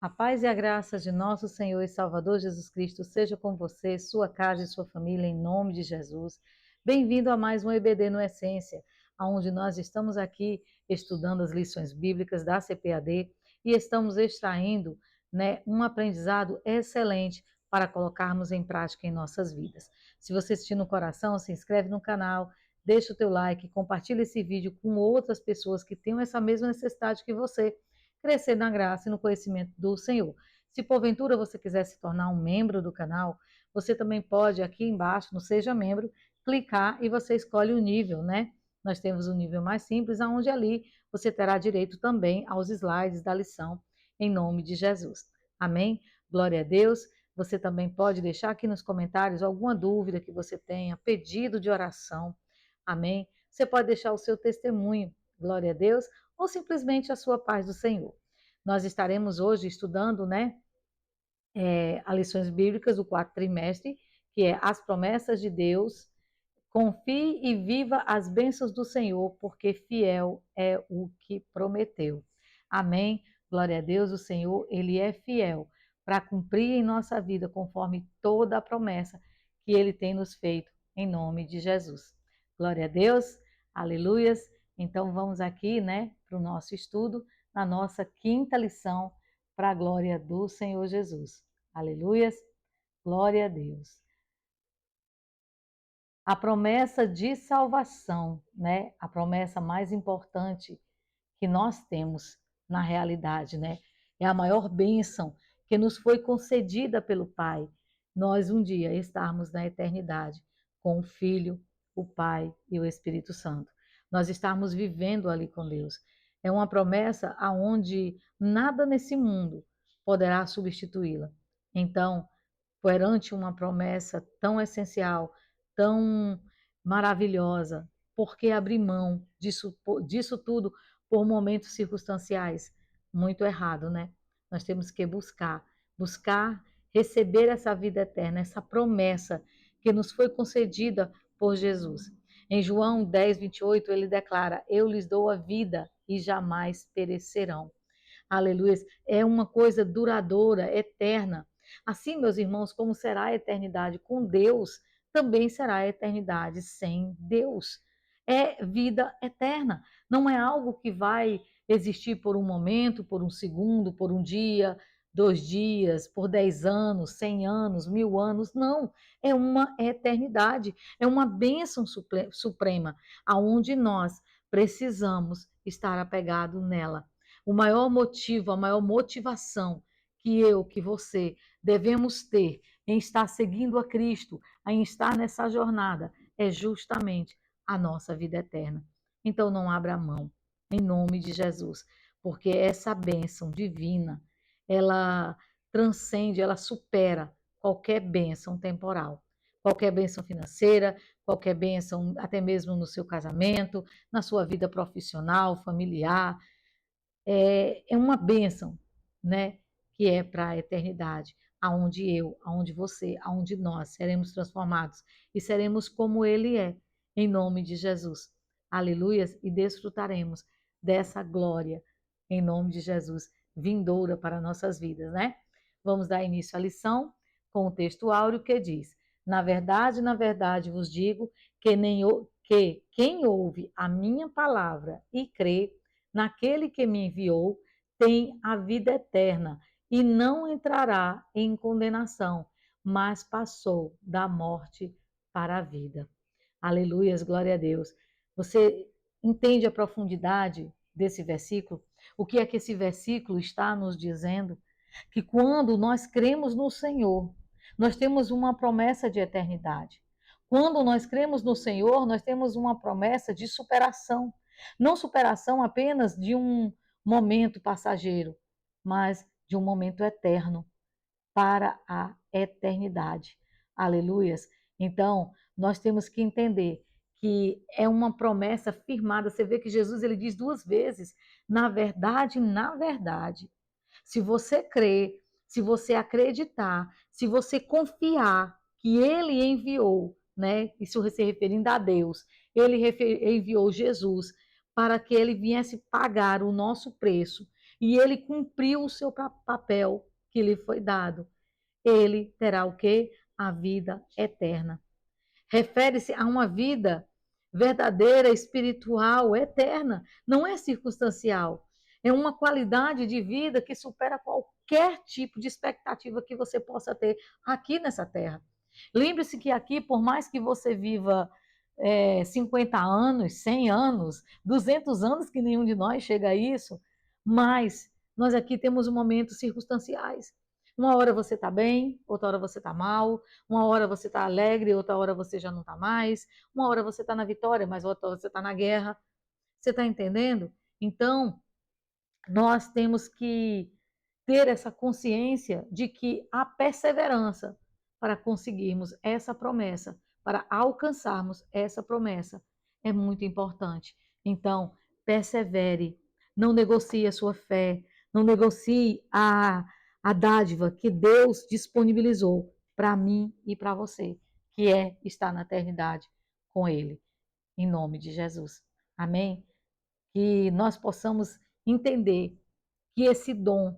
A paz e a graça de nosso Senhor e Salvador Jesus Cristo seja com você, sua casa e sua família, em nome de Jesus. Bem-vindo a mais um EBD no Essência, onde nós estamos aqui estudando as lições bíblicas da CPAD e estamos extraindo, um aprendizado excelente para colocarmos em prática em nossas vidas. Se você assistir no coração, se inscreve no canal, deixa o teu like, compartilha esse vídeo com outras pessoas que tenham essa mesma necessidade que você crescer na graça e no conhecimento do Senhor. Se porventura você quiser se tornar um membro do canal, você também pode aqui embaixo, no Seja Membro, clicar e você escolhe o nível, né? Nós temos o nível mais simples, onde ali você terá direito também aos slides da lição, em nome de Jesus. Amém? Glória a Deus. Você também pode deixar aqui nos comentários alguma dúvida que você tenha, pedido de oração. Amém? Você pode deixar o seu testemunho. Glória a Deus ou simplesmente a sua paz do Senhor. Nós estaremos hoje estudando, as lições bíblicas do quarto trimestre, que é as promessas de Deus. Confie e viva as bênçãos do Senhor, porque fiel é o que prometeu. Amém? Glória a Deus, o Senhor, Ele é fiel para cumprir em nossa vida conforme toda a promessa que Ele tem nos feito, em nome de Jesus. Glória a Deus, aleluias. Então vamos aqui, para o nosso estudo, na nossa quinta lição, para a glória do Senhor Jesus. Aleluias, glória a Deus. A promessa de salvação, A promessa mais importante que nós temos na realidade, É a maior bênção que nos foi concedida pelo Pai. Nós um dia estarmos na eternidade com o Filho, o Pai e o Espírito Santo. Nós estarmos vivendo ali com Deus. É uma promessa aonde nada nesse mundo poderá substituí-la. Então, perante uma promessa tão essencial, tão maravilhosa, por que abrir mão disso tudo por momentos circunstanciais? Muito errado, né? Nós temos que buscar receber essa vida eterna, essa promessa que nos foi concedida por Jesus. Em João 10, 28, ele declara: Eu lhes dou a vida e jamais perecerão. Aleluia. É uma coisa duradoura, eterna. Assim, meus irmãos, como será a eternidade com Deus, também será a eternidade sem Deus. É vida eterna. Não é algo que vai existir por um momento, por um segundo, por um dia, 2 dias, por 10 anos, 100 anos, 1000 anos. Não. É uma eternidade. É uma bênção suprema, aonde nós precisamos estar apegado nela. O maior motivo, a maior motivação que você devemos ter em estar seguindo a Cristo, em estar nessa jornada, é justamente a nossa vida eterna. Então não abra mão, em nome de Jesus, porque essa bênção divina, ela transcende, ela supera qualquer bênção temporal, qualquer bênção financeira, qualquer bênção até mesmo no seu casamento, na sua vida profissional, familiar, é uma bênção, que é para a eternidade, aonde eu, aonde você, aonde nós seremos transformados e seremos como Ele é, em nome de Jesus. Aleluias, e desfrutaremos dessa glória, em nome de Jesus, vindoura para nossas vidas, Vamos dar início à lição com o texto áureo que diz: na verdade vos digo que quem ouve a minha palavra e crê naquele que me enviou, tem a vida eterna e não entrará em condenação, mas passou da morte para a vida. Aleluias, glória a Deus. Você entende a profundidade desse versículo? O que é que esse versículo está nos dizendo? Que quando nós cremos no Senhor, nós temos uma promessa de eternidade. Quando nós cremos no Senhor, nós temos uma promessa de superação. Não superação apenas de um momento passageiro, mas de um momento eterno para a eternidade. Aleluias. Então, nós temos que entender que é uma promessa firmada. Você vê que Jesus ele diz 2 vezes: na verdade, se você crer, se você acreditar, se você confiar que ele enviou, Isso se referindo a Deus, ele enviou Jesus para que ele viesse pagar o nosso preço, e ele cumpriu o seu papel que lhe foi dado, ele terá o quê? A vida eterna. Refere-se a uma vida verdadeira, espiritual, eterna. Não é circunstancial. É uma qualidade de vida que supera qualquer tipo de expectativa que você possa ter aqui nessa terra. Lembre-se que aqui, por mais que você viva 50 anos, 100 anos, 200 anos, que nenhum de nós chega a isso, mas nós aqui temos momentos circunstanciais. Uma hora você está bem, outra hora você está mal, uma hora você está alegre, outra hora você já não está mais, uma hora você está na vitória, mas outra hora você está na guerra. Você está entendendo? Então, nós temos que ter essa consciência de que a perseverança para conseguirmos essa promessa, para alcançarmos essa promessa, é muito importante. Então, persevere, não negocie a sua fé, não negocie a dádiva que Deus disponibilizou para mim e para você, que é estar na eternidade com Ele, em nome de Jesus. Amém? Que nós possamos entender que esse dom,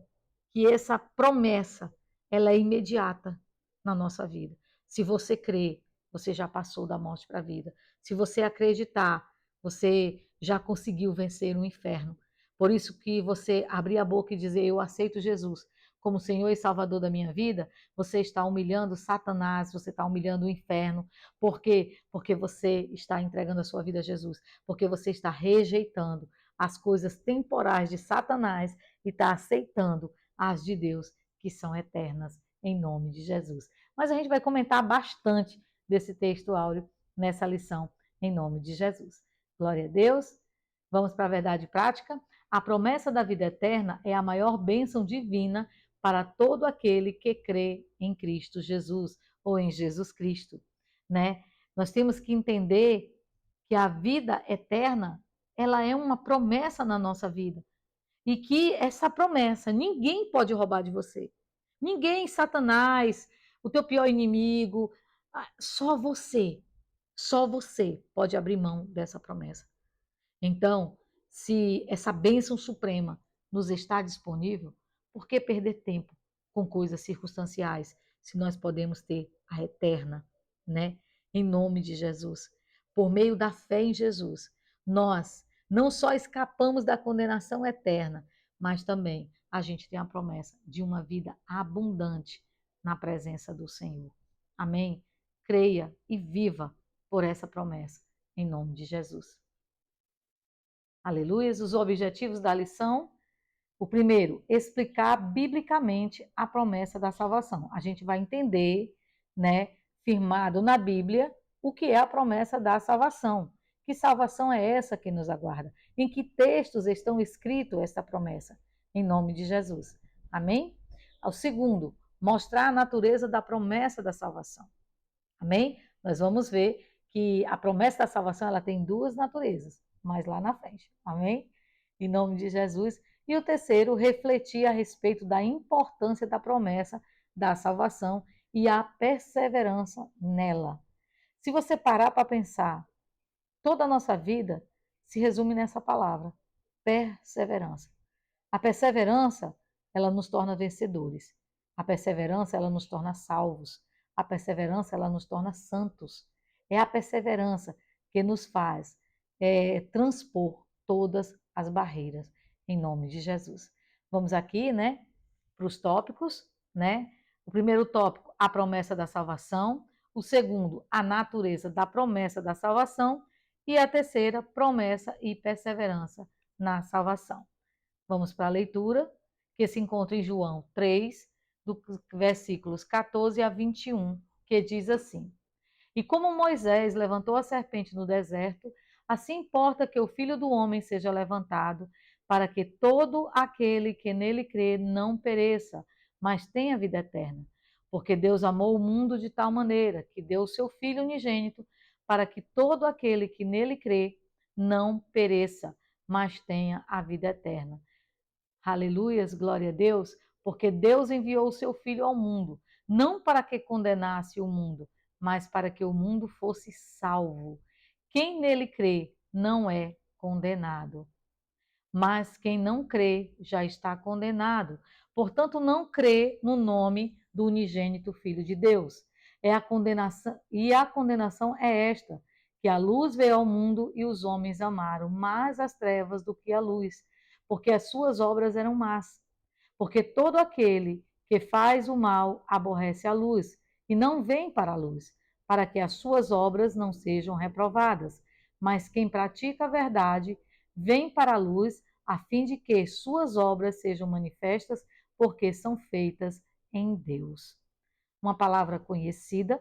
que essa promessa, ela é imediata na nossa vida. Se você crê, você já passou da morte para a vida. Se você acreditar, você já conseguiu vencer o inferno. Por isso que você abrir a boca e dizer, eu aceito Jesus como Senhor e Salvador da minha vida, você está humilhando Satanás, você está humilhando o inferno. Por quê? Porque você está entregando a sua vida a Jesus. Porque você está rejeitando as coisas temporais de Satanás e está aceitando as de Deus, que são eternas, em nome de Jesus. Mas a gente vai comentar bastante desse texto áureo nessa lição, em nome de Jesus. Glória a Deus. Vamos para a verdade prática. A promessa da vida eterna é a maior bênção divina para todo aquele que crê em Cristo Jesus ou em Jesus Cristo, né? Nós temos que entender que a vida eterna, ela é uma promessa na nossa vida. E que essa promessa ninguém pode roubar de você. Ninguém, Satanás, o teu pior inimigo, só você pode abrir mão dessa promessa. Então, se essa bênção suprema nos está disponível, por que perder tempo com coisas circunstanciais, se nós podemos ter a eterna, né? Em nome de Jesus. Por meio da fé em Jesus, nós não só escapamos da condenação eterna, mas também a gente tem a promessa de uma vida abundante na presença do Senhor. Amém? Creia e viva por essa promessa, em nome de Jesus. Aleluia. Os objetivos da lição. O primeiro, explicar biblicamente a promessa da salvação. A gente vai entender, né, firmado na Bíblia, o que é a promessa da salvação. Que salvação é essa que nos aguarda? Em que textos estão escritos essa promessa? Em nome de Jesus. Amém? O segundo, mostrar a natureza da promessa da salvação. Amém? Nós vamos ver que a promessa da salvação ela tem duas naturezas, mas lá na frente. Amém? Em nome de Jesus. E o terceiro, refletir a respeito da importância da promessa da salvação e a perseverança nela. Se você parar para pensar, toda a nossa vida se resume nessa palavra, perseverança. A perseverança, ela nos torna vencedores. A perseverança, ela nos torna salvos. A perseverança, ela nos torna santos. É a perseverança que nos faz transpor todas as barreiras, em nome de Jesus. Vamos aqui, né, para os tópicos, né? O primeiro tópico, a promessa da salvação. O segundo, a natureza da promessa da salvação. E a terceira, promessa e perseverança na salvação. Vamos para a leitura, que se encontra em João 3, do versículos 14 a 21, que diz assim: E como Moisés levantou a serpente no deserto, assim importa que o Filho do Homem seja levantado, para que todo aquele que nele crê não pereça, mas tenha vida eterna. Porque Deus amou o mundo de tal maneira que deu o seu Filho unigênito, para que todo aquele que nele crê não pereça, mas tenha a vida eterna. Aleluias, glória a Deus, porque Deus enviou o seu Filho ao mundo, não para que condenasse o mundo, mas para que o mundo fosse salvo. Quem nele crê não é condenado. mas quem não crê já está condenado. Portanto, não crê no nome do unigênito Filho de Deus. É a condenação, e a condenação é esta, que a luz veio ao mundo e os homens amaram mais as trevas do que a luz, porque as suas obras eram más. Porque todo aquele que faz o mal aborrece a luz e não vem para a luz, para que as suas obras não sejam reprovadas. Mas quem pratica a verdade vem para a luz, a fim de que suas obras sejam manifestas, porque são feitas em Deus. Uma palavra conhecida,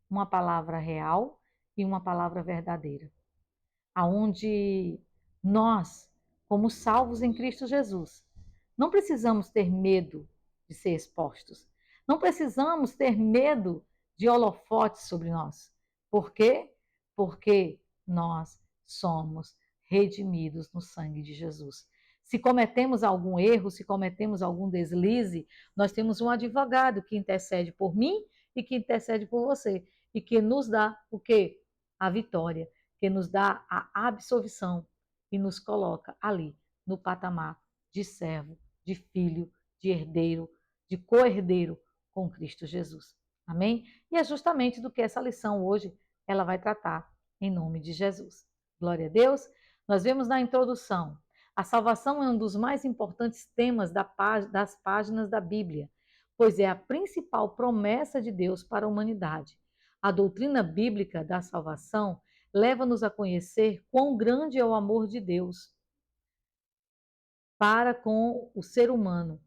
uma palavra real e uma palavra verdadeira. Aonde nós, como salvos em Cristo Jesus, não precisamos ter medo de ser expostos. Não precisamos ter medo de holofotes sobre nós. Por quê? Porque nós somos redimidos no sangue de Jesus. Se cometemos algum erro, se cometemos algum deslize, nós temos um advogado que intercede por mim e que intercede por você e que nos dá o quê? A vitória, que nos dá a absolvição e nos coloca ali no patamar de servo, de filho, de herdeiro, de co-herdeiro com Cristo Jesus. Amém? E é justamente do que essa lição hoje ela vai tratar em nome de Jesus. Glória a Deus. Nós vemos na introdução, a salvação é um dos mais importantes temas das páginas da Bíblia, pois é a principal promessa de Deus para a humanidade. A doutrina bíblica da salvação leva-nos a conhecer quão grande é o amor de Deus para com o ser humano.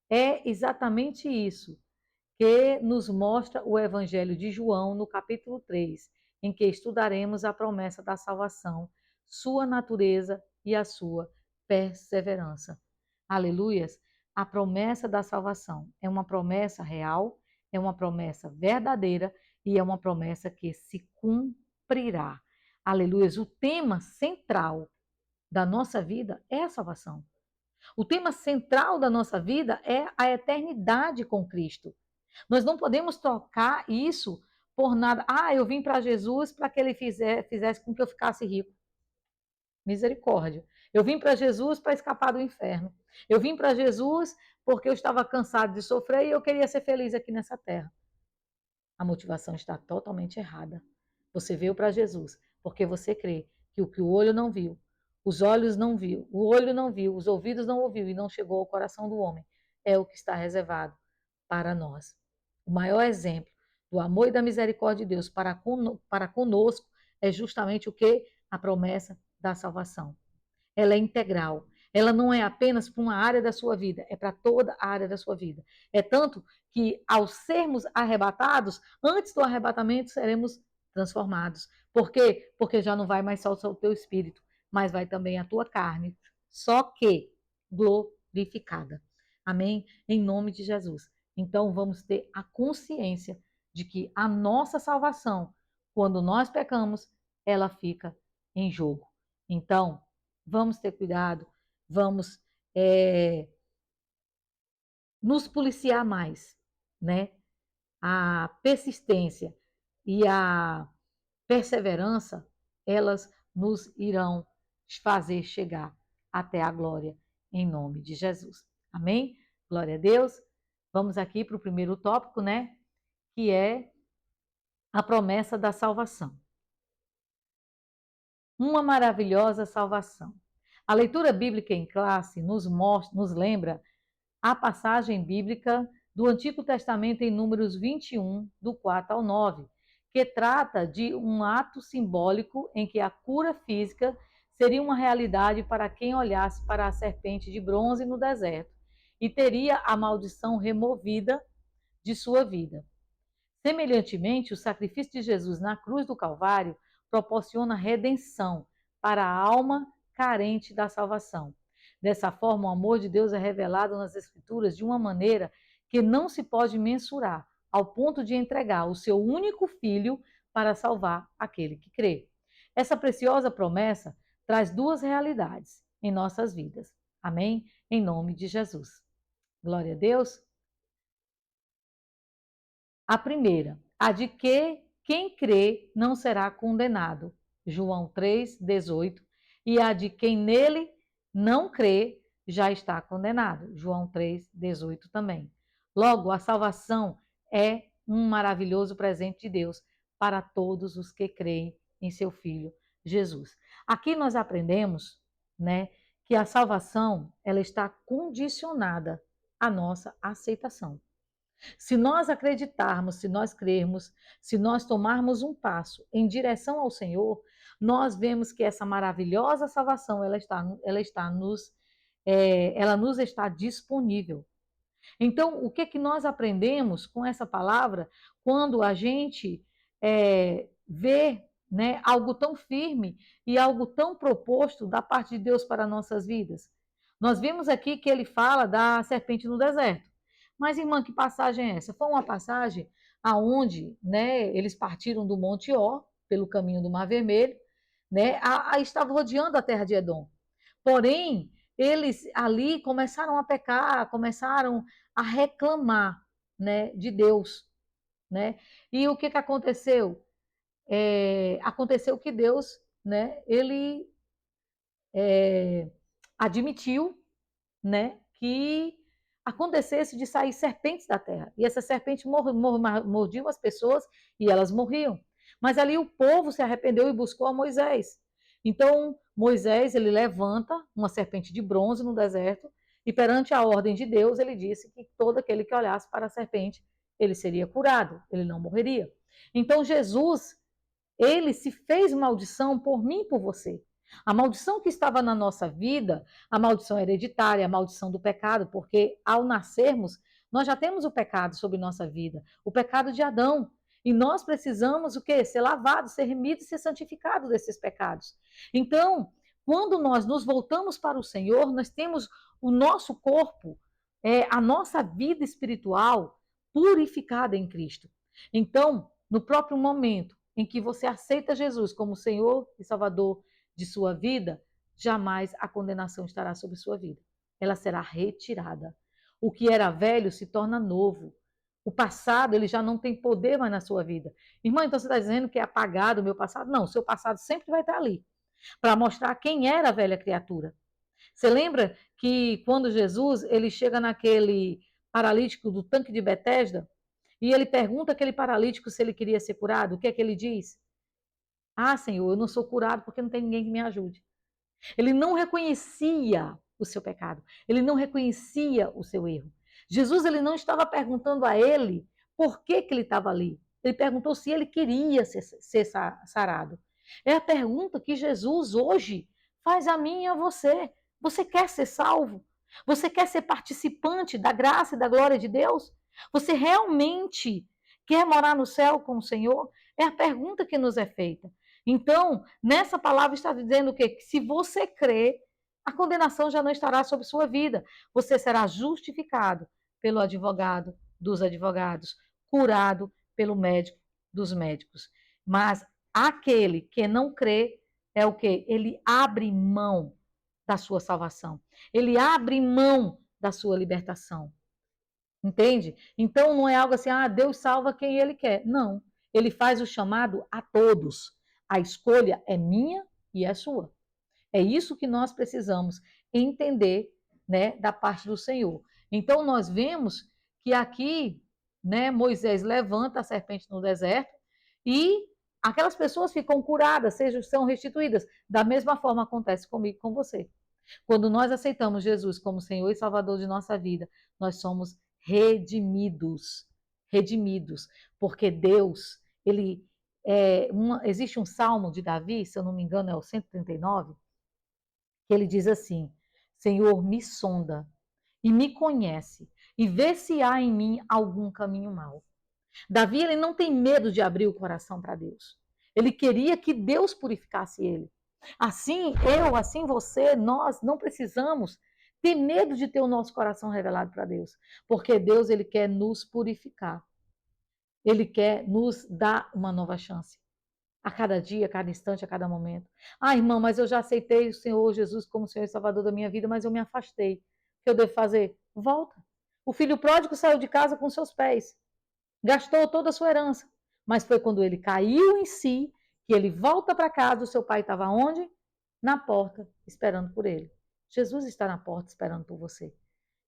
É exatamente isso que nos mostra o Evangelho de João, no capítulo 3, em que estudaremos a promessa da salvação, sua natureza e a sua perseverança. Aleluias! A promessa da salvação é uma promessa real, é uma promessa verdadeira e é uma promessa que se cumprirá. Aleluias! O tema central da nossa vida é a salvação. O tema central da nossa vida é a eternidade com Cristo. Nós não podemos trocar isso por nada. Ah, eu vim para Jesus para que ele fizesse com que eu ficasse rico. Misericórdia. Eu vim para Jesus para escapar do inferno. Eu vim para Jesus porque eu estava cansado de sofrer e eu queria ser feliz aqui nessa terra. A motivação está totalmente errada. Você veio para Jesus porque você crê que o olho não viu, os olhos não viu, o olho não viu, os ouvidos não ouviu e não chegou ao coração do homem, é o que está reservado para nós. O maior exemplo do amor e da misericórdia de Deus para conosco é justamente o que? A promessa da salvação. Ela é integral. Ela não é apenas para uma área da sua vida, é para toda a área da sua vida. É tanto que, ao sermos arrebatados, antes do arrebatamento, seremos transformados. Por quê? Porque já não vai mais só o teu espírito, mas vai também a tua carne, só que glorificada. Amém? Em nome de Jesus. Então, vamos ter a consciência de que a nossa salvação, quando nós pecamos, ela fica em jogo. Então, vamos ter cuidado, vamos nos policiar mais, né? A persistência e a perseverança, elas nos irão fazer chegar até a glória em nome de Jesus. Amém? Glória a Deus. Vamos aqui para o primeiro tópico, né? Que é a promessa da salvação. Uma maravilhosa salvação. A leitura bíblica em classe nos lembra a passagem bíblica do Antigo Testamento em Números 21, do 4 ao 9, que trata de um ato simbólico em que a cura física seria uma realidade para quem olhasse para a serpente de bronze no deserto e teria a maldição removida de sua vida. Semelhantemente, o sacrifício de Jesus na cruz do Calvário proporciona redenção para a alma carente da salvação. Dessa forma, o amor de Deus é revelado nas Escrituras de uma maneira que não se pode mensurar, ao ponto de entregar o seu único filho para salvar aquele que crê. Essa preciosa promessa traz duas realidades em nossas vidas. Amém? Em nome de Jesus. Glória a Deus. A primeira, a de que quem crê não será condenado. João 3:18. E a de quem nele não crê já está condenado. João 3,18 também. Logo, a salvação é um maravilhoso presente de Deus para todos os que creem em seu Filho Jesus. Aqui nós aprendemos, né, que a salvação ela está condicionada à nossa aceitação. Se nós acreditarmos, se nós crermos, se nós tomarmos um passo em direção ao Senhor, nós vemos que essa maravilhosa salvação ela nos está disponível. Então, o que que nós aprendemos com essa palavra quando a gente vê, né, algo tão firme e algo tão proposto da parte de Deus para nossas vidas? Nós vimos aqui que ele fala da serpente no deserto. Mas, irmã, que passagem é essa? Foi uma passagem aonde, né, eles partiram do Monte Or, pelo caminho do Mar Vermelho, né, estava rodeando a terra de Edom. Porém, eles ali começaram a pecar, começaram a reclamar, né, de Deus, né? E o que que aconteceu? Aconteceu que Deus, né, ele admitiu, né, que acontecesse de sair serpentes da terra. E essas serpentes mordiam as pessoas e elas morriam. Mas ali o povo se arrependeu e buscou a Moisés. Então, Moisés, ele levanta uma serpente de bronze no deserto e perante a ordem de Deus, ele disse que todo aquele que olhasse para a serpente, ele seria curado, ele não morreria. Então, Jesus, ele se fez maldição por mim e por você. A maldição que estava na nossa vida, a maldição hereditária, a maldição do pecado, porque ao nascermos, nós já temos o pecado sobre nossa vida, o pecado de Adão. E nós precisamos o quê? Ser lavados, ser remidos, ser santificados desses pecados. Então, quando nós nos voltamos para o Senhor, nós temos o nosso corpo, a nossa vida espiritual purificada em Cristo. Então, no próprio momento em que você aceita Jesus como Senhor e Salvador de sua vida, jamais a condenação estará sobre sua vida. Ela será retirada. O que era velho se torna novo. O passado, ele já não tem poder mais na sua vida. Irmã, então você está dizendo que é apagado o meu passado? Não, o seu passado sempre vai estar ali, para mostrar quem era a velha criatura. Você lembra que quando Jesus, ele chega naquele paralítico do tanque de Betesda, e ele pergunta aquele paralítico se ele queria ser curado, o que é que ele diz? Ah, Senhor, eu não sou curado porque não tem ninguém que me ajude. Ele não reconhecia o seu pecado, ele não reconhecia o seu erro. Jesus, ele não estava perguntando a ele por que que ele estava ali. Ele perguntou se ele queria ser sarado. É a pergunta que Jesus hoje faz a mim e a você. Você quer ser salvo? Você quer ser participante da graça e da glória de Deus? Você realmente quer morar no céu com o Senhor? É a pergunta que nos é feita. Então, nessa palavra está dizendo o quê? Que se você crê, a condenação já não estará sobre sua vida. Você será justificado pelo advogado dos advogados, curado pelo médico dos médicos. Mas aquele que não crê é o quê? Ele abre mão da sua salvação. Ele abre mão da sua libertação. Entende? Então não é algo assim, ah, Deus salva quem ele quer. Não. Ele faz o chamado a todos. A escolha é minha e é sua. É isso que nós precisamos entender, né, da parte do Senhor. Então nós vemos que aqui, né, Moisés levanta a serpente no deserto e aquelas pessoas ficam curadas, são restituídas. Da mesma forma acontece comigo e com você. Quando nós aceitamos Jesus como Senhor e Salvador de nossa vida, nós somos redimidos, redimidos, porque Deus, existe um salmo de Davi, se eu não me engano é o 139, que ele diz assim: Senhor, me sonda e me conhece e vê se há em mim algum caminho mau. Davi, ele não tem medo de abrir o coração para Deus. Ele queria que Deus purificasse ele. Assim eu, assim você, nós não precisamos ter medo de ter o nosso coração revelado para Deus, porque Deus, ele quer nos purificar. Ele quer nos dar uma nova chance. A cada dia, a cada instante, a cada momento. Ah, irmão, mas eu já aceitei o Senhor Jesus como Senhor e Salvador da minha vida, mas eu me afastei. O que eu devo fazer? Volta. O filho pródigo saiu de casa com seus pés. Gastou toda a sua herança. Mas foi quando ele caiu em si, que ele volta para casa, o seu pai estava onde? Na porta, esperando por ele. Jesus está na porta esperando por você.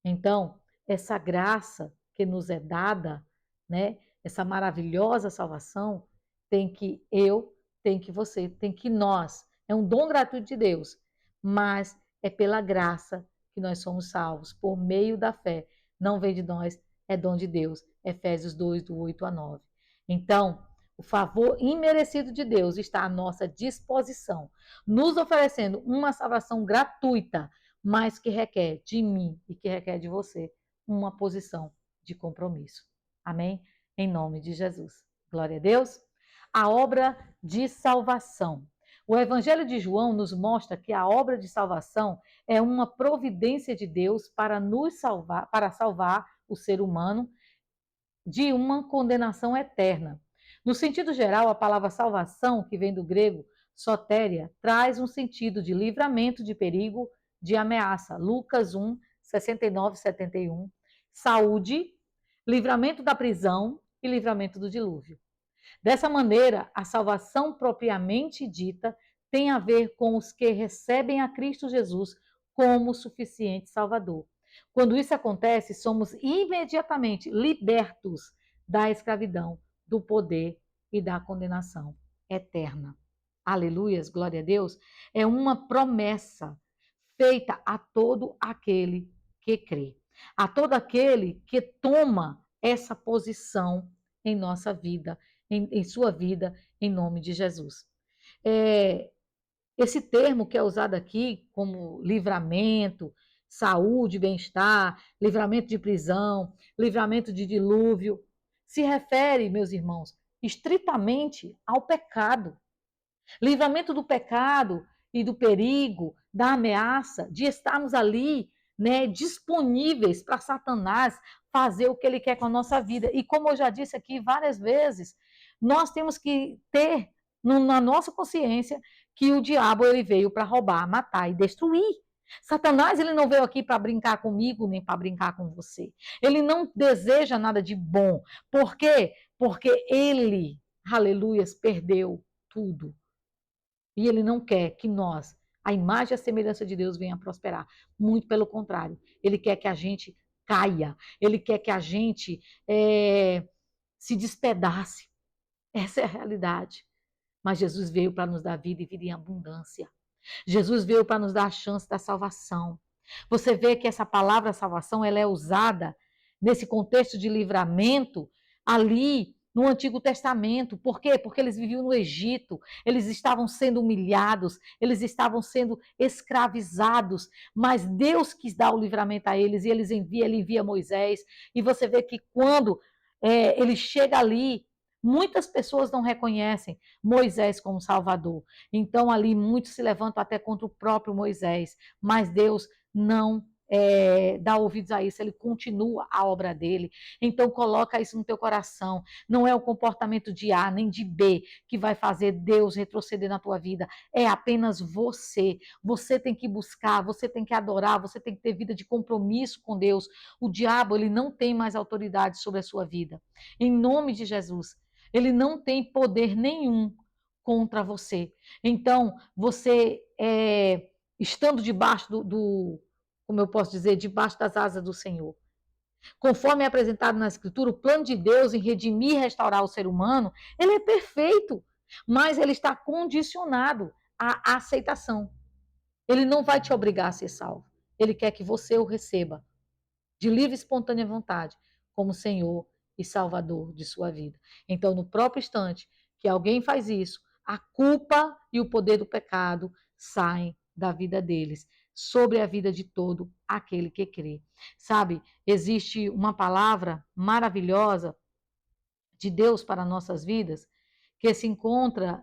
Então, essa graça que nos é dada, né? Essa maravilhosa salvação, tem que eu, tem que você, tem que nós. É um dom gratuito de Deus, mas é pela graça que nós somos salvos, por meio da fé. Não vem de nós, é dom de Deus. Efésios 2, do 8 a 9. Então, o favor imerecido de Deus está à nossa disposição, nos oferecendo uma salvação gratuita, mas que requer de mim e que requer de você uma posição de compromisso. Amém? Em nome de Jesus. Glória a Deus. A obra de salvação. O Evangelho de João nos mostra que a obra de salvação é uma providência de Deus para nos salvar, para salvar o ser humano de uma condenação eterna. No sentido geral, a palavra salvação, que vem do grego sotéria, traz um sentido de livramento de perigo, de ameaça. Lucas 1, 69 e 71. Saúde, livramento da prisão e livramento do dilúvio. Dessa maneira, a salvação propriamente dita tem a ver com os que recebem a Cristo Jesus como suficiente Salvador. Quando isso acontece, somos imediatamente libertos da escravidão, do poder e da condenação eterna. Aleluias, glória a Deus. É uma promessa feita a todo aquele que crê, a todo aquele que toma essa posição em nossa vida, em sua vida, em nome de Jesus. Esse termo que é usado aqui como livramento, saúde, bem-estar, livramento de prisão, livramento de dilúvio, se refere, meus irmãos, estritamente ao pecado. Livramento do pecado e do perigo, da ameaça, de estarmos ali, né, disponíveis para Satanás fazer o que ele quer com a nossa vida. E como eu já disse aqui várias vezes, nós temos que ter na nossa consciência que o diabo ele veio para roubar, matar e destruir. Satanás ele não veio aqui para brincar comigo nem para brincar com você. Ele não deseja nada de bom. Por quê? Porque ele, aleluias, perdeu tudo. E ele não quer que nós, a imagem e a semelhança de Deus, venha prosperar. Muito pelo contrário. Ele quer que a gente caia. Ele quer que a gente se despedace. Essa é a realidade. Mas Jesus veio para nos dar vida e vida em abundância. Jesus veio para nos dar a chance da salvação. Você vê que essa palavra salvação ela é usada nesse contexto de livramento ali no Antigo Testamento. Por quê? Porque eles viviam no Egito, eles estavam sendo humilhados, eles estavam sendo escravizados, mas Deus quis dar o livramento a eles e ele envia Moisés. E você vê que quando ele chega ali, muitas pessoas não reconhecem Moisés como Salvador. Então, ali, muitos se levantam até contra o próprio Moisés. Mas Deus não dá ouvidos a isso, ele continua a obra dele. Então, coloca isso no teu coração. Não é o comportamento de A nem de B que vai fazer Deus retroceder na tua vida. É apenas você. Você tem que buscar, você tem que adorar, você tem que ter vida de compromisso com Deus. O diabo, ele não tem mais autoridade sobre a sua vida. Em nome de Jesus. Ele não tem poder nenhum contra você. Então, você, estando debaixo como eu posso dizer, debaixo das asas do Senhor. Conforme é apresentado na Escritura, o plano de Deus em redimir e restaurar o ser humano, ele é perfeito, mas ele está condicionado à aceitação. Ele não vai te obrigar a ser salvo. Ele quer que você o receba de livre e espontânea vontade, como Senhor e Salvador de sua vida. Então, no próprio instante que alguém faz isso, a culpa e o poder do pecado saem da vida deles, sobre a vida de todo aquele que crê. Sabe, existe uma palavra maravilhosa de Deus para nossas vidas, que se encontra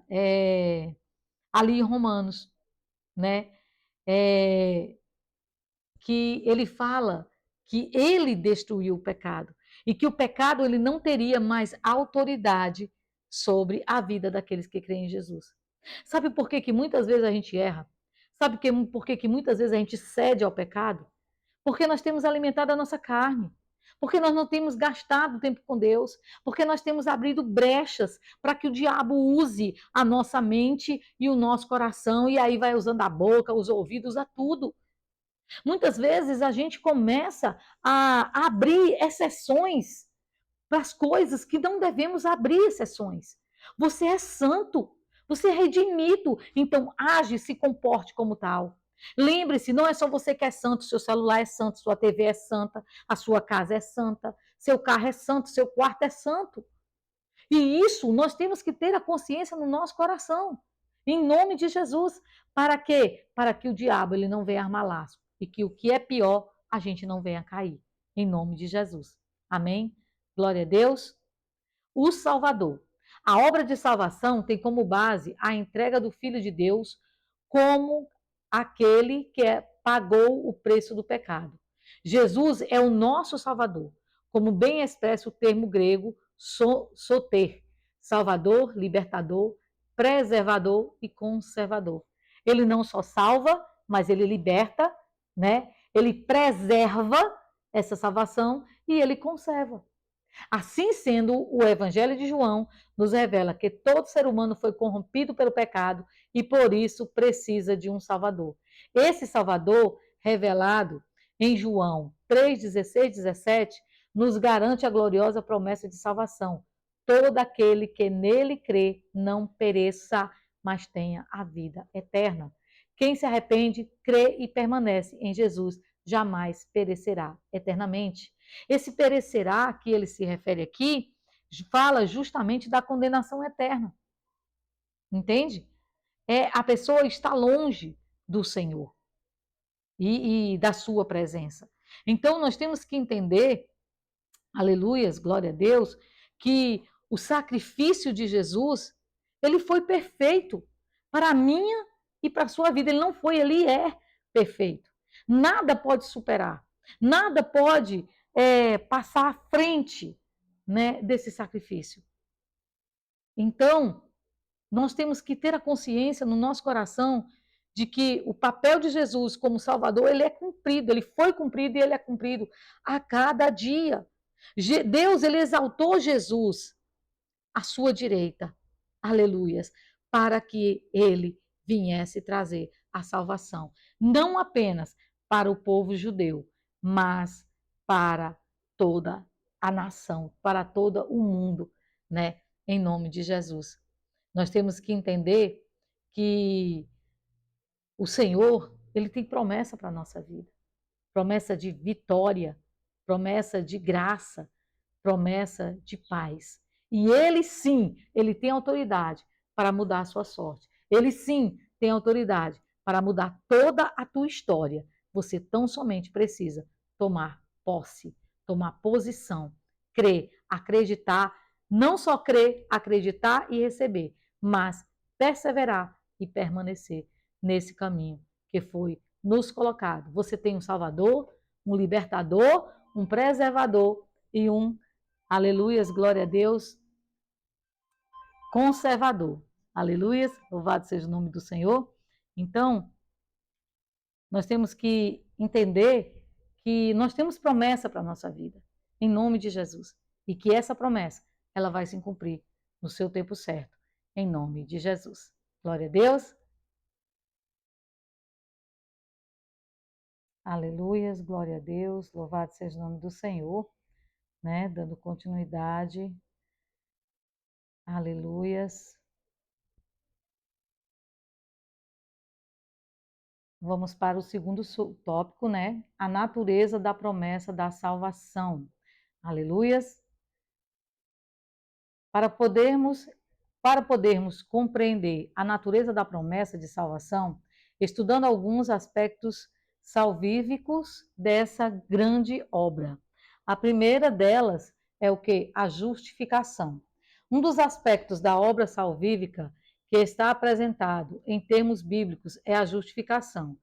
ali em Romanos, né? Que ele fala que ele destruiu o pecado e que o pecado ele não teria mais autoridade sobre a vida daqueles que creem em Jesus. Sabe por que que muitas vezes a gente erra? Sabe por que que muitas vezes a gente cede ao pecado? Porque nós temos alimentado a nossa carne. Porque nós não temos gastado tempo com Deus, porque nós temos abrido brechas para que o diabo use a nossa mente e o nosso coração, e aí vai usando a boca, os ouvidos, a tudo. Muitas vezes a gente começa a abrir exceções para as coisas que não devemos abrir exceções. Você é santo, você é redimido, então age, se comporte como tal. Lembre-se, não é só você que é santo, seu celular é santo, sua TV é santa, a sua casa é santa, seu carro é santo, seu quarto é santo. E isso nós temos que ter a consciência no nosso coração, em nome de Jesus. Para quê? Para que o diabo ele não venha armar laço e que o que é pior, a gente não venha cair, em nome de Jesus. Amém? Glória a Deus. O Salvador. A obra de salvação tem como base a entrega do Filho de Deus como aquele que pagou o preço do pecado. Jesus é o nosso Salvador, como bem expressa o termo grego soter, Salvador, libertador, preservador e conservador. Ele não só salva, mas ele liberta, né? Ele preserva essa salvação e ele conserva. Assim sendo, o Evangelho de João nos revela que todo ser humano foi corrompido pelo pecado e por isso precisa de um Salvador. Esse Salvador, revelado em João 3, 16, 17, nos garante a gloriosa promessa de salvação. Todo aquele que nele crê não pereça, mas tenha a vida eterna. Quem se arrepende, crê e permanece em Jesus, jamais perecerá eternamente. Esse perecerá que ele se refere aqui, fala justamente da condenação eterna. Entende? A pessoa está longe do Senhor e da sua presença. Então nós temos que entender, aleluias, glória a Deus, que o sacrifício de Jesus, ele foi perfeito para a minha e para a sua vida. Ele não foi, ele é perfeito. Nada pode superar, nada pode passar à frente, né, desse sacrifício. Então, nós temos que ter a consciência no nosso coração de que o papel de Jesus como Salvador, ele é cumprido, ele foi cumprido e ele é cumprido a cada dia. Deus, ele exaltou Jesus à sua direita, aleluias, para que ele viesse trazer a salvação, não apenas para o povo judeu, mas para toda a nação, para todo o mundo, né? Em nome de Jesus. Nós temos que entender que o Senhor, ele tem promessa para a nossa vida. Promessa de vitória, promessa de graça, promessa de paz. E ele sim, ele tem autoridade para mudar a sua sorte. Ele sim tem autoridade para mudar toda a tua história. Você tão somente precisa tomar posse, tomar posição, crer, acreditar, não só crer, acreditar e receber, mas perseverar e permanecer nesse caminho que foi nos colocado. Você tem um Salvador, um libertador, um preservador e um, aleluias, glória a Deus, conservador. Aleluias, louvado seja o nome do Senhor. Então, nós temos que entender que nós temos promessa para a nossa vida, em nome de Jesus. E que essa promessa, ela vai se cumprir no seu tempo certo, em nome de Jesus. Glória a Deus. Aleluias, glória a Deus, louvado seja o nome do Senhor, né? Dando continuidade. Aleluias. Vamos para o segundo tópico, né? A natureza da promessa da salvação. Aleluias. Para podermos compreender a natureza da promessa de salvação, estudando alguns aspectos salvíficos dessa grande obra. A primeira delas é o que? A justificação. Um dos aspectos da obra salvífica que está apresentado em termos bíblicos é a justificação.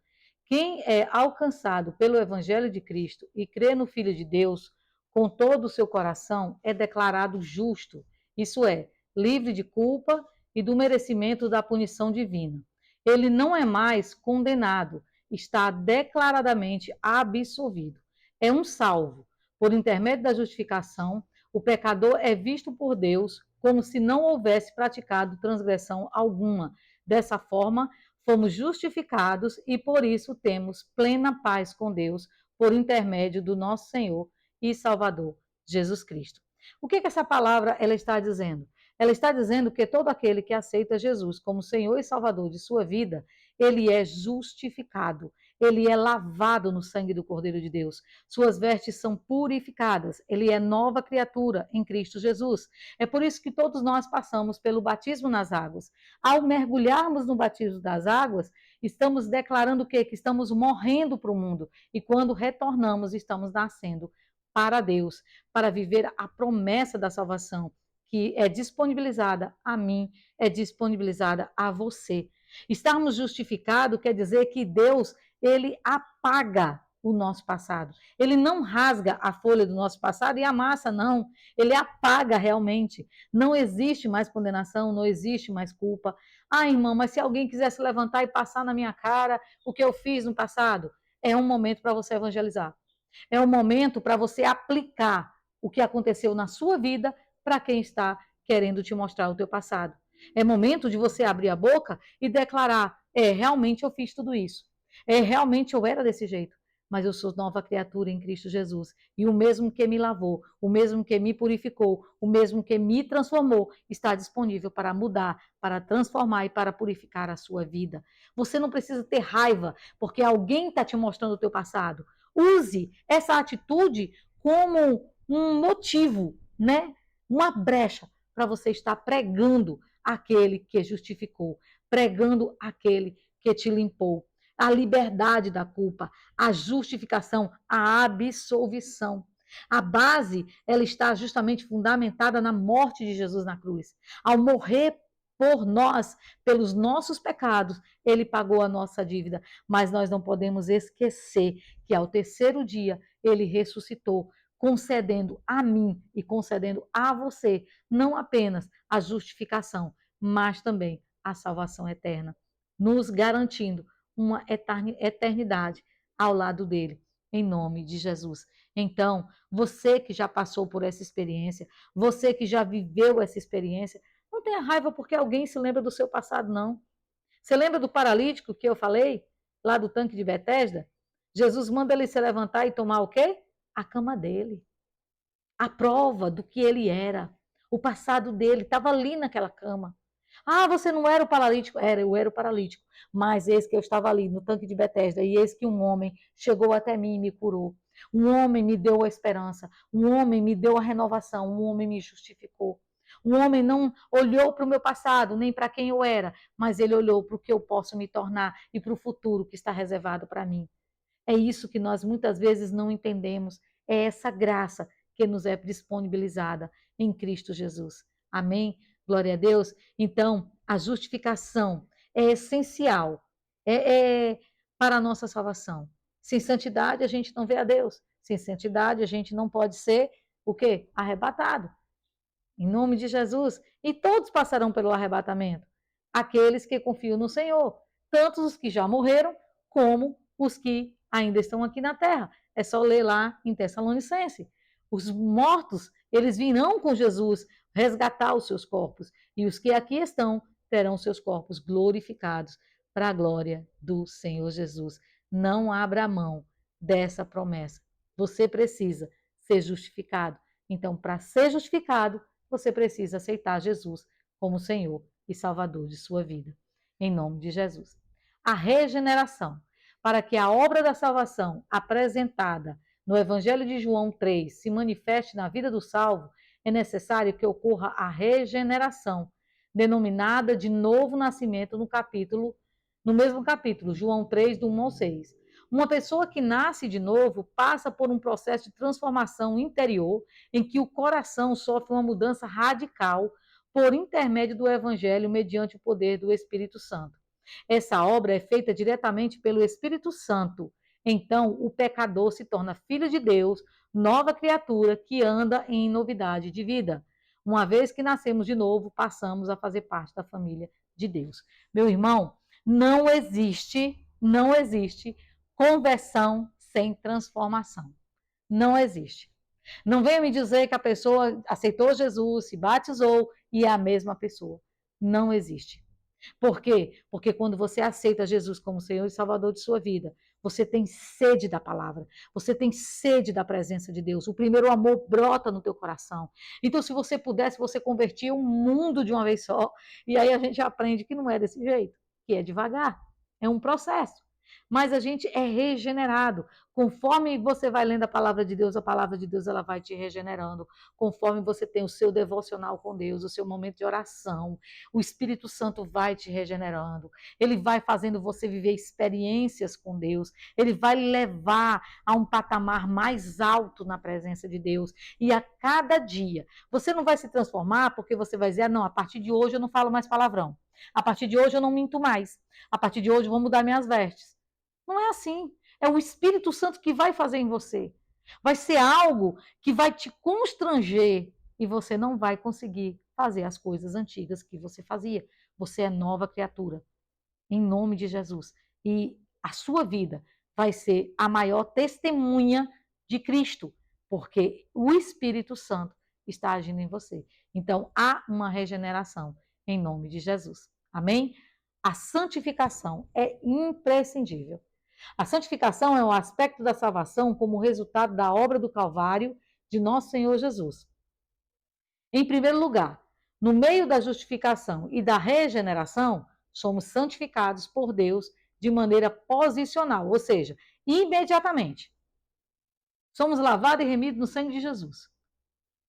Quem é alcançado pelo Evangelho de Cristo e crê no Filho de Deus com todo o seu coração é declarado justo, isso é, livre de culpa e do merecimento da punição divina. Ele não é mais condenado, está declaradamente absolvido. É um salvo. Por intermédio da justificação, o pecador é visto por Deus como se não houvesse praticado transgressão alguma. Dessa forma, fomos justificados e por isso temos plena paz com Deus por intermédio do nosso Senhor e Salvador, Jesus Cristo. O que essa palavra ela está dizendo? Ela está dizendo que todo aquele que aceita Jesus como Senhor e Salvador de sua vida, ele é justificado, ele é lavado no sangue do Cordeiro de Deus, suas vestes são purificadas, ele é nova criatura em Cristo Jesus. É por isso que todos nós passamos pelo batismo nas águas. Ao mergulharmos no batismo das águas, estamos declarando o quê? Que estamos morrendo para o mundo e quando retornamos, estamos nascendo para Deus, para viver a promessa da salvação que é disponibilizada a mim, é disponibilizada a você. Estarmos justificados quer dizer que Deus, ele apaga o nosso passado. Ele não rasga a folha do nosso passado e amassa, não. Ele apaga realmente. Não existe mais condenação, não existe mais culpa. Ah, irmão, mas se alguém quiser se levantar e passar na minha cara o que eu fiz no passado, é um momento para você evangelizar. É um momento para você aplicar o que aconteceu na sua vida para quem está querendo te mostrar o teu passado. É momento de você abrir a boca e declarar: realmente eu fiz tudo isso. Realmente eu era desse jeito. Mas eu sou nova criatura em Cristo Jesus. E o mesmo que me lavou, o mesmo que me purificou, o mesmo que me transformou, está disponível para mudar, para transformar e para purificar a sua vida. Você não precisa ter raiva porque alguém está te mostrando o teu passado. Use essa atitude como um motivo, né? Uma brecha para você estar pregando aquele que justificou, pregando aquele que te limpou. A liberdade da culpa, a justificação, a absolvição. A base, ela está justamente fundamentada na morte de Jesus na cruz. Ao morrer por nós, pelos nossos pecados, ele pagou a nossa dívida. Mas nós não podemos esquecer que ao terceiro dia ele ressuscitou, concedendo a mim e concedendo a você não apenas a justificação, mas também a salvação eterna, nos garantindo uma eternidade ao lado dele, em nome de Jesus. Então, você que já passou por essa experiência, você que já viveu essa experiência, não tenha raiva porque alguém se lembra do seu passado, não. Você lembra do paralítico que eu falei, lá do tanque de Betesda? Jesus manda ele se levantar e tomar o quê? A cama dele. A prova do que ele era. O passado dele estava ali naquela cama. Ah, você não era o paralítico? Era, eu era o paralítico. Mas eis que eu estava ali no tanque de Betesda e eis que um homem chegou até mim e me curou. Um homem me deu a esperança. Um homem me deu a renovação. Um homem me justificou. Um homem não olhou para o meu passado, nem para quem eu era, mas ele olhou para o que eu posso me tornar e para o futuro que está reservado para mim. É isso que nós muitas vezes não entendemos. É essa graça que nos é disponibilizada em Cristo Jesus. Amém? Glória a Deus. Então, a justificação é essencial para a nossa salvação. Sem santidade, a gente não vê a Deus. Sem santidade, a gente não pode ser o quê? Arrebatado. Em nome de Jesus. E todos passarão pelo arrebatamento. Aqueles que confiam no Senhor. Tanto os que já morreram, como os que ainda estão aqui na terra. É só ler lá em Tessalonicense. Os mortos, eles virão com Jesus resgatar os seus corpos. E os que aqui estão terão seus corpos glorificados para a glória do Senhor Jesus. Não abra mão dessa promessa. Você precisa ser justificado. Então, para ser justificado, você precisa aceitar Jesus como Senhor e Salvador de sua vida. Em nome de Jesus. A regeneração. Para que a obra da salvação apresentada no Evangelho de João 3 se manifeste na vida do salvo, é necessário que ocorra a regeneração, denominada de novo nascimento no mesmo capítulo, João 3, do 1 ao 6. Uma pessoa que nasce de novo passa por um processo de transformação interior em que o coração sofre uma mudança radical por intermédio do Evangelho mediante o poder do Espírito Santo. Essa obra é feita diretamente pelo Espírito Santo. Então, o pecador se torna filho de Deus, nova criatura que anda em novidade de vida. Uma vez que nascemos de novo, passamos a fazer parte da família de Deus. Meu irmão, não existe conversão sem transformação. Não existe. Não venha me dizer que a pessoa aceitou Jesus, se batizou e é a mesma pessoa. Não existe. Por quê? Porque quando você aceita Jesus como Senhor e Salvador de sua vida, você tem sede da palavra, você tem sede da presença de Deus. O primeiro amor brota no teu coração. Então, se você pudesse, você convertia o mundo de uma vez só. E aí a gente aprende que não é desse jeito, que é devagar, é um processo. Mas a gente é regenerado. Conforme você vai lendo a palavra de Deus ela vai te regenerando. Conforme você tem o seu devocional com Deus, o seu momento de oração, o Espírito Santo vai te regenerando. Ele vai fazendo você viver experiências com Deus. Ele vai levar a um patamar mais alto na presença de Deus. E a cada dia, você não vai se transformar porque você vai dizer, ah, não, a partir de hoje eu não falo mais palavrão. A partir de hoje eu não minto mais. A partir de hoje eu vou mudar minhas vestes. Não é assim. É o Espírito Santo que vai fazer em você. Vai ser algo que vai te constranger e você não vai conseguir fazer as coisas antigas que você fazia. Você é nova criatura, em nome de Jesus. E a sua vida vai ser a maior testemunha de Cristo, porque o Espírito Santo está agindo em você. Então, há uma regeneração em nome de Jesus. Amém? A santificação é imprescindível. A santificação é um aspecto da salvação como resultado da obra do Calvário de nosso Senhor Jesus. Em primeiro lugar, no meio da justificação e da regeneração, somos santificados por Deus de maneira posicional, ou seja, imediatamente. Somos lavados e remidos no sangue de Jesus.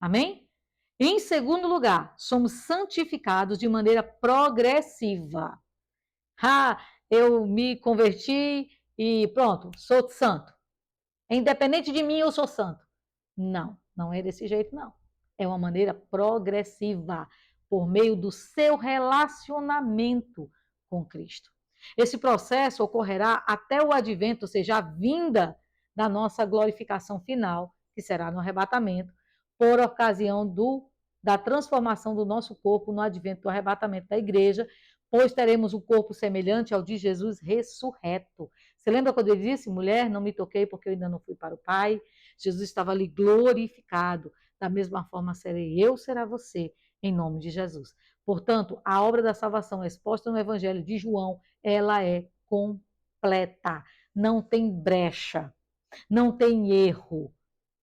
Amém? Em segundo lugar, somos santificados de maneira progressiva. Ah, eu me converti e pronto, sou santo. Independente de mim, eu sou santo. Não, não é desse jeito, não. É uma maneira progressiva, por meio do seu relacionamento com Cristo. Esse processo ocorrerá até o advento, ou seja, a vinda da nossa glorificação final, que será no arrebatamento, por ocasião da transformação do nosso corpo no advento do arrebatamento da igreja, pois teremos um corpo semelhante ao de Jesus ressurreto. Você lembra quando ele disse, mulher, não me toquei porque eu ainda não fui para o Pai? Jesus estava ali glorificado. Da mesma forma serei eu, será você, em nome de Jesus. Portanto, a obra da salvação exposta no Evangelho de João, ela é completa. Não tem brecha, não tem erro,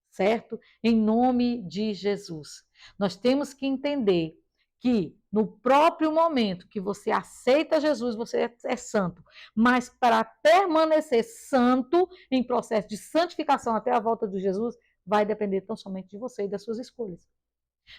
certo? Em nome de Jesus. Nós temos que entender que no próprio momento que você aceita Jesus, você é santo. Mas para permanecer santo em processo de santificação até a volta de Jesus, vai depender tão somente de você e das suas escolhas.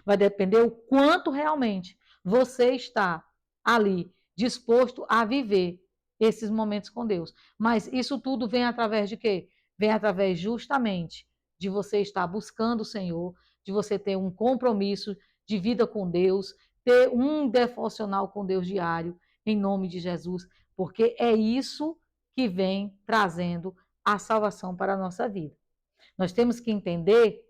Vai depender o quanto realmente você está ali disposto a viver esses momentos com Deus. Mas isso tudo vem através de quê? Vem através justamente de você estar buscando o Senhor, de você ter um compromisso de vida com Deus, ter um devocional com Deus diário, em nome de Jesus, porque é isso que vem trazendo a salvação para a nossa vida. Nós temos que entender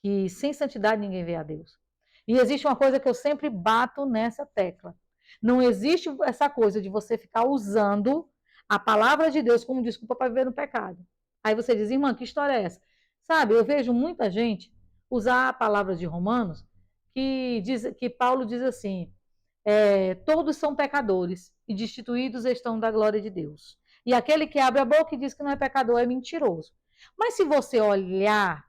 que sem santidade ninguém vê a Deus. E existe uma coisa que eu sempre bato nessa tecla. Não existe essa coisa de você ficar usando a palavra de Deus como desculpa para viver no pecado. Aí você diz, irmã, que história é essa? Sabe, eu vejo muita gente usar a palavra de Romanos que Paulo diz assim, todos são pecadores e destituídos estão da glória de Deus. E aquele que abre a boca e diz que não é pecador é mentiroso. Mas se você olhar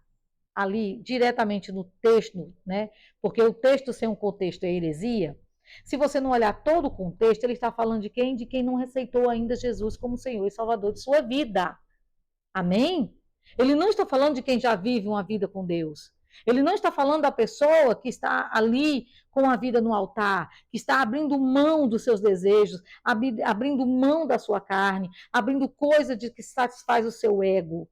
ali diretamente no texto, né? Porque o texto sem um contexto é heresia. Se você não olhar todo o contexto, ele está falando de quem? De quem não receitou ainda Jesus como Senhor e Salvador de sua vida. Amém? Ele não está falando de quem já vive uma vida com Deus. Ele não está falando da pessoa que está ali com a vida no altar, que está abrindo mão dos seus desejos, abrindo mão da sua carne, abrindo coisa de que satisfaz o seu ego.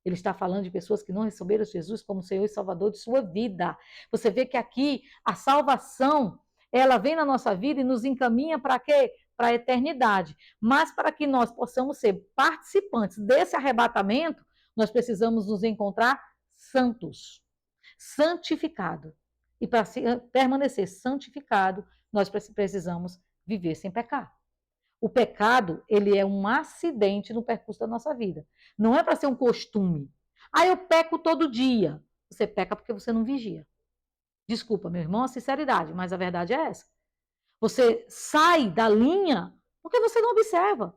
Ele está falando de pessoas que não receberam Jesus como Senhor e Salvador de sua vida. Você vê que aqui a salvação, ela vem na nossa vida e nos encaminha para quê? Para a eternidade. Mas para que nós possamos ser participantes desse arrebatamento, nós precisamos nos encontrar santos, santificados. E para permanecer santificado, nós precisamos viver sem pecar. O pecado, ele é um acidente no percurso da nossa vida. Não é para ser um costume. Ah, eu peco todo dia. Você peca porque você não vigia. Desculpa, meu irmão, a sinceridade, mas a verdade é essa. Você sai da linha porque você não observa.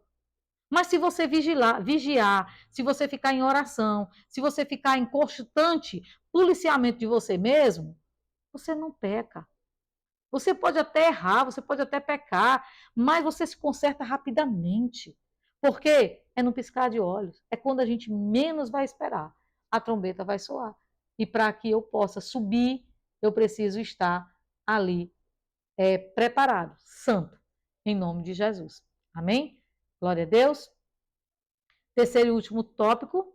Mas se você vigiar, se você ficar em oração, se você ficar em constante policiamento de você mesmo, você não peca. Você pode até errar, você pode até pecar, mas você se conserta rapidamente. Porque é no piscar de olhos, é quando a gente menos vai esperar. A trombeta vai soar. E para que eu possa subir, eu preciso estar ali preparado, santo, em nome de Jesus. Amém? Glória a Deus. Terceiro e último tópico,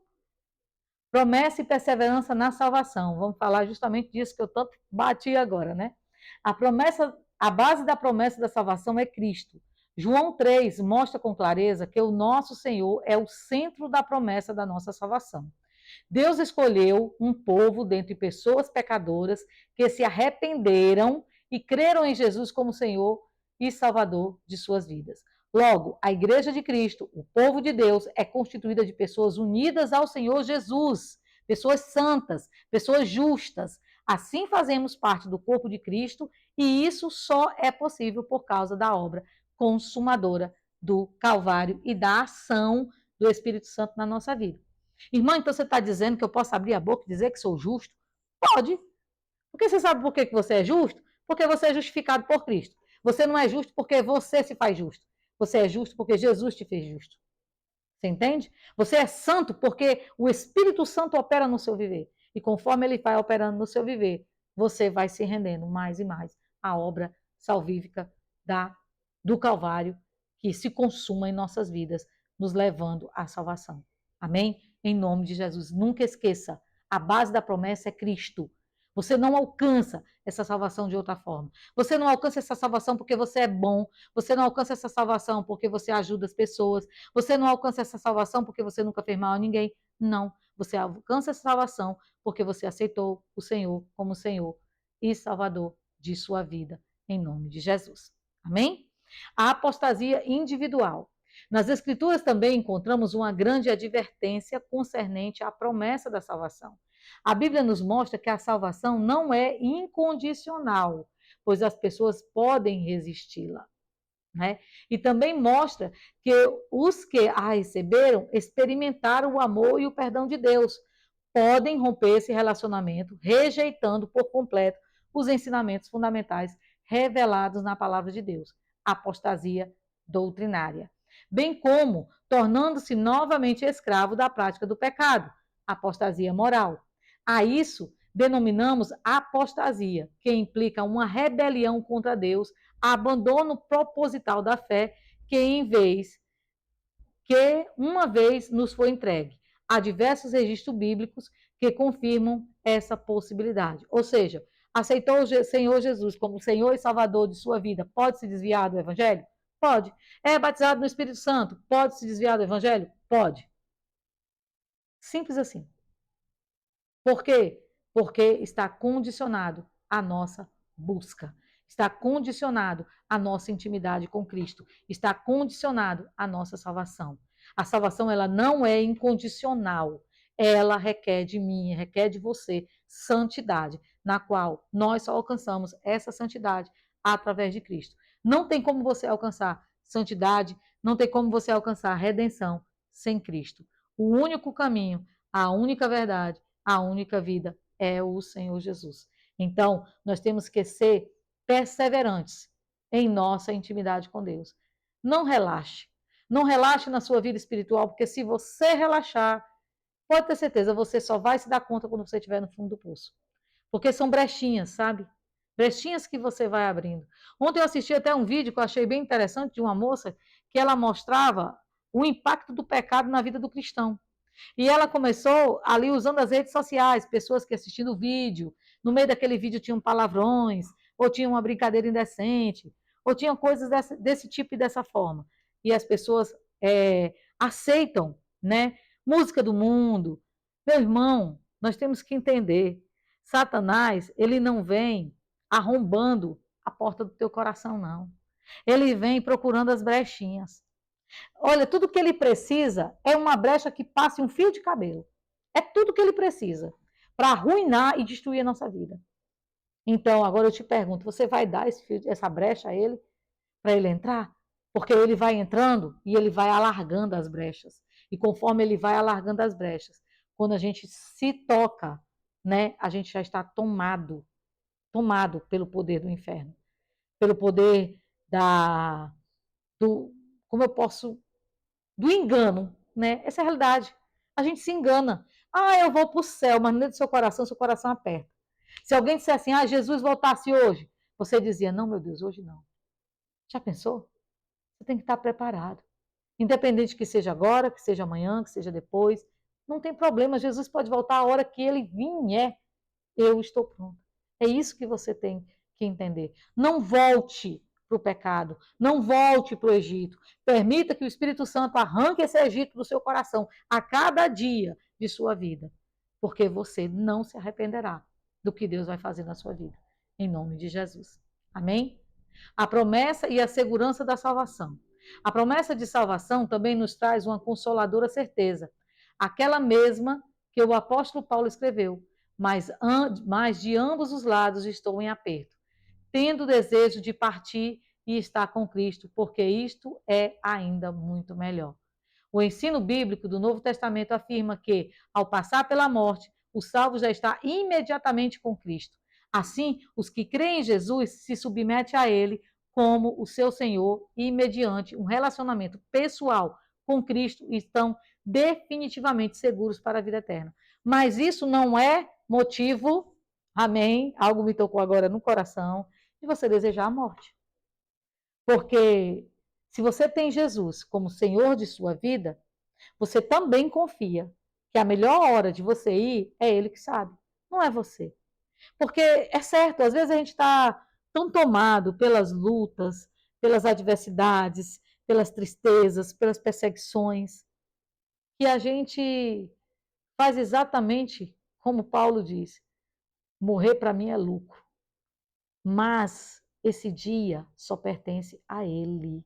promessa e perseverança na salvação. Vamos falar justamente disso que eu tanto bati agora, né? A base da promessa da salvação é Cristo. João 3 mostra com clareza que o nosso Senhor é o centro da promessa da nossa salvação. Deus escolheu um povo dentre pessoas pecadoras que se arrependeram e creram em Jesus como Senhor e Salvador de suas vidas. Logo, a Igreja de Cristo, o povo de Deus, é constituída de pessoas unidas ao Senhor Jesus, pessoas santas, pessoas justas. Assim fazemos parte do corpo de Cristo e isso só é possível por causa da obra consumadora do Calvário e da ação do Espírito Santo na nossa vida. Irmã, então você está dizendo que eu posso abrir a boca e dizer que sou justo? Pode. Porque você sabe por que você é justo? Porque você é justificado por Cristo. Você não é justo porque você se faz justo. Você é justo porque Jesus te fez justo. Você entende? Você é santo porque o Espírito Santo opera no seu viver. E conforme ele vai operando no seu viver, você vai se rendendo mais e mais à obra salvífica do Calvário que se consuma em nossas vidas, nos levando à salvação. Amém? Em nome de Jesus. Nunca esqueça, a base da promessa é Cristo. Você não alcança essa salvação de outra forma. Você não alcança essa salvação porque você é bom. Você não alcança essa salvação porque você ajuda as pessoas. Você não alcança essa salvação porque você nunca fez mal a ninguém. Não. Você alcança essa salvação porque você aceitou o Senhor como Senhor e Salvador de sua vida, em nome de Jesus. Amém? A apostasia individual. Nas Escrituras também encontramos uma grande advertência concernente à promessa da salvação. A Bíblia nos mostra que a salvação não é incondicional, pois as pessoas podem resisti-la. Né? E também mostra que os que a receberam experimentaram o amor e o perdão de Deus. Podem romper esse relacionamento, rejeitando por completo os ensinamentos fundamentais revelados na palavra de Deus. Apostasia doutrinária. Bem como tornando-se novamente escravo da prática do pecado. Apostasia moral. A isso denominamos apostasia, que implica uma rebelião contra Deus, abandono proposital da fé, que uma vez nos foi entregue. Há diversos registros bíblicos que confirmam essa possibilidade. Ou seja, aceitou o Senhor Jesus como Senhor e Salvador de sua vida, pode se desviar do Evangelho? Pode. É batizado no Espírito Santo, pode se desviar do Evangelho? Pode. Simples assim. Por quê? Porque está condicionado à nossa busca, está condicionado à nossa intimidade com Cristo, está condicionado à nossa salvação. A salvação ela não é incondicional, ela requer de mim, requer de você santidade, na qual nós só alcançamos essa santidade através de Cristo. Não tem como você alcançar santidade, não tem como você alcançar redenção sem Cristo. O único caminho, a única verdade, a única vida é o Senhor Jesus. Então, nós temos que ser perseverantes em nossa intimidade com Deus. Não relaxe. Não relaxe na sua vida espiritual, porque se você relaxar, pode ter certeza, você só vai se dar conta quando você estiver no fundo do poço. Porque são brechinhas, sabe? Brechinhas que você vai abrindo. Ontem eu assisti até um vídeo que eu achei bem interessante de uma moça que ela mostrava o impacto do pecado na vida do cristão. E ela começou ali usando as redes sociais, pessoas que assistindo o vídeo, no meio daquele vídeo tinham palavrões, ou tinha uma brincadeira indecente, ou tinham coisas desse tipo e dessa forma. E as pessoas aceitam, né? Música do mundo. Meu irmão, nós temos que entender, Satanás, ele não vem arrombando a porta do teu coração, não. Ele vem procurando as brechinhas. Olha, tudo que ele precisa é uma brecha que passe um fio de cabelo. É tudo que ele precisa para arruinar e destruir a nossa vida. Então, agora eu te pergunto, você vai dar essa brecha a ele? para ele entrar? Porque ele vai entrando e ele vai alargando as brechas. E conforme ele vai alargando as brechas, quando a gente se toca, né, a gente já está tomado pelo poder do inferno, pelo poder do, como eu posso, do engano, né? Essa é a realidade. A gente se engana. Ah, eu vou para o céu, mas dentro do seu coração aperta. Se alguém disser assim, ah, Jesus voltasse hoje, você dizia, não, meu Deus, hoje não. Já pensou? Você tem que estar preparado. Independente que seja agora, que seja amanhã, que seja depois, não tem problema. Jesus pode voltar a hora que ele vier. Eu estou pronto. É isso que você tem que entender. Não volte para o pecado, não volte para o Egito. Permita que o Espírito Santo arranque esse Egito do seu coração a cada dia de sua vida, porque você não se arrependerá do que Deus vai fazer na sua vida. Em nome de Jesus. Amém? A promessa e a segurança da salvação. A promessa de salvação também nos traz uma consoladora certeza, aquela mesma que o apóstolo Paulo escreveu, mas de ambos os lados estou em aperto, tendo o desejo de partir e estar com Cristo, porque isto é ainda muito melhor. O ensino bíblico do Novo Testamento afirma que, ao passar pela morte, o salvo já está imediatamente com Cristo. Assim, os que creem em Jesus se submetem a Ele como o seu Senhor e, mediante um relacionamento pessoal com Cristo, estão definitivamente seguros para a vida eterna. Mas isso não é motivo, amém, algo me tocou agora no coração, de você desejar a morte. Porque se você tem Jesus como Senhor de sua vida, você também confia que a melhor hora de você ir é Ele que sabe, não é você. Porque é certo, às vezes a gente está tão tomado pelas lutas, pelas adversidades, pelas tristezas, pelas perseguições, que a gente faz exatamente como Paulo diz: morrer para mim é lucro. Mas esse dia só pertence a Ele.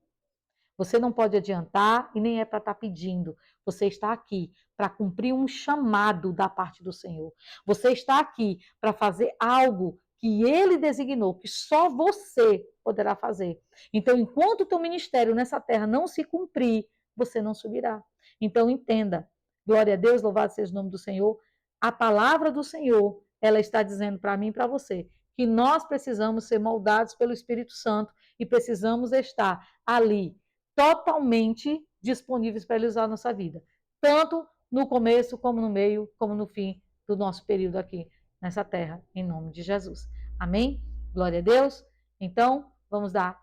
Você não pode adiantar e nem é para estar pedindo. Você está aqui para cumprir um chamado da parte do Senhor. Você está aqui para fazer algo que Ele designou, que só você poderá fazer. Então, enquanto o teu ministério nessa terra não se cumprir, você não subirá. Então, entenda. Glória a Deus, louvado seja o nome do Senhor. A palavra do Senhor, ela está dizendo para mim e para você que nós precisamos ser moldados pelo Espírito Santo e precisamos estar ali totalmente disponíveis para ele usar a nossa vida, tanto no começo, como no meio, como no fim do nosso período aqui nessa terra, em nome de Jesus. Amém? Glória a Deus. Então, vamos dar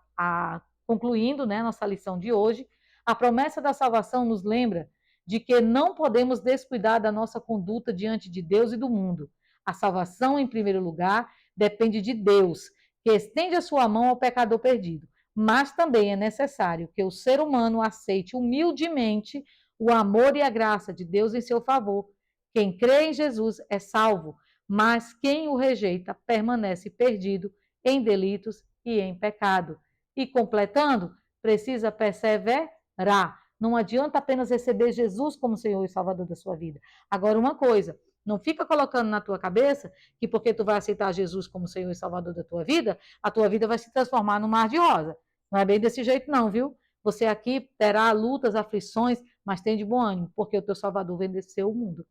concluindo, né, nossa lição de hoje. A promessa da salvação nos lembra de que não podemos descuidar da nossa conduta diante de Deus e do mundo. A salvação, em primeiro lugar, depende de Deus, que estende a sua mão ao pecador perdido. Mas também é necessário que o ser humano aceite humildemente o amor e a graça de Deus em seu favor. Quem crê em Jesus é salvo, mas quem o rejeita permanece perdido em delitos e em pecado. E completando, precisa perseverar. Não adianta apenas receber Jesus como Senhor e Salvador da sua vida. Agora, uma coisa, não fica colocando na tua cabeça que porque tu vai aceitar Jesus como Senhor e Salvador da tua vida, a tua vida vai se transformar num mar de rosa. Não é bem desse jeito não, viu? Você aqui terá lutas, aflições, mas tem de bom ânimo, porque o teu Salvador venceu o mundo.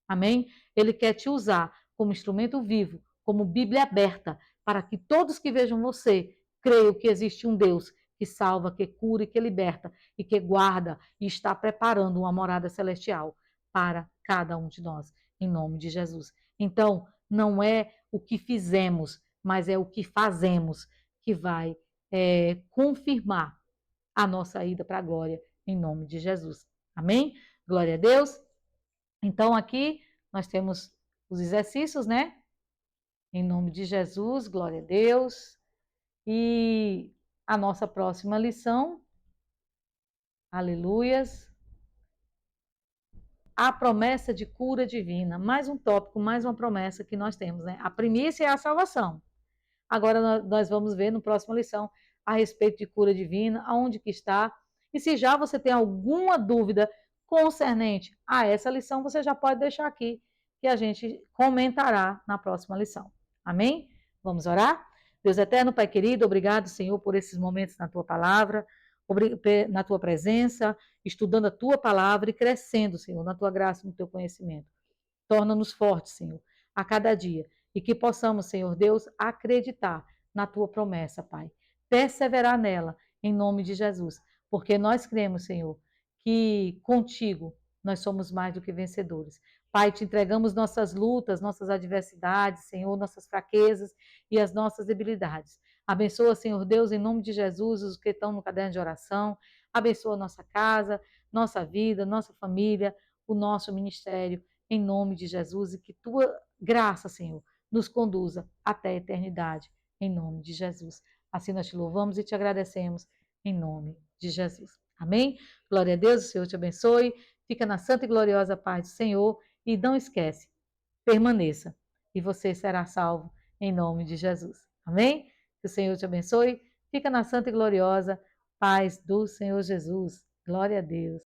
Amém? Ele quer te usar como instrumento vivo, como Bíblia aberta, para que todos que vejam você creiam que existe um Deus que salva, que cura e que liberta, e que guarda e está preparando uma morada celestial para cada um de nós, em nome de Jesus. Então, não é o que fizemos, mas é o que fazemos que vai confirmar a nossa ida para a glória, em nome de Jesus. Amém? Glória a Deus. Então, aqui nós temos os exercícios, né? Em nome de Jesus, glória a Deus. E a nossa próxima lição, aleluias, a promessa de cura divina. Mais um tópico, mais uma promessa que nós temos, né? A primícia é a salvação. Agora nós vamos ver no próximo lição a respeito de cura divina, aonde que está. E se já você tem alguma dúvida concernente a essa lição, você já pode deixar aqui que a gente comentará na próxima lição. Amém? Vamos orar? Deus eterno, Pai querido, obrigado, Senhor, por esses momentos na tua palavra, na tua presença, estudando a tua palavra e crescendo, Senhor, na tua graça e no teu conhecimento. Torna-nos fortes, Senhor, a cada dia. E que possamos, Senhor Deus, acreditar na tua promessa, Pai. Perseverar nela, em nome de Jesus. Porque nós cremos, Senhor, que contigo nós somos mais do que vencedores. Pai, te entregamos nossas lutas, nossas adversidades, Senhor, nossas fraquezas e as nossas debilidades. Abençoa, Senhor Deus, em nome de Jesus, os que estão no caderno de oração. Abençoa nossa casa, nossa vida, nossa família, o nosso ministério em nome de Jesus, e que tua graça, Senhor, nos conduza até a eternidade, em nome de Jesus. Assim nós te louvamos e te agradecemos, em nome de Jesus. Amém? Glória a Deus, o Senhor te abençoe, fica na santa e gloriosa paz do Senhor, e não esquece, permaneça, e você será salvo, em nome de Jesus. Amém? Que o Senhor te abençoe, fica na santa e gloriosa paz do Senhor Jesus. Glória a Deus.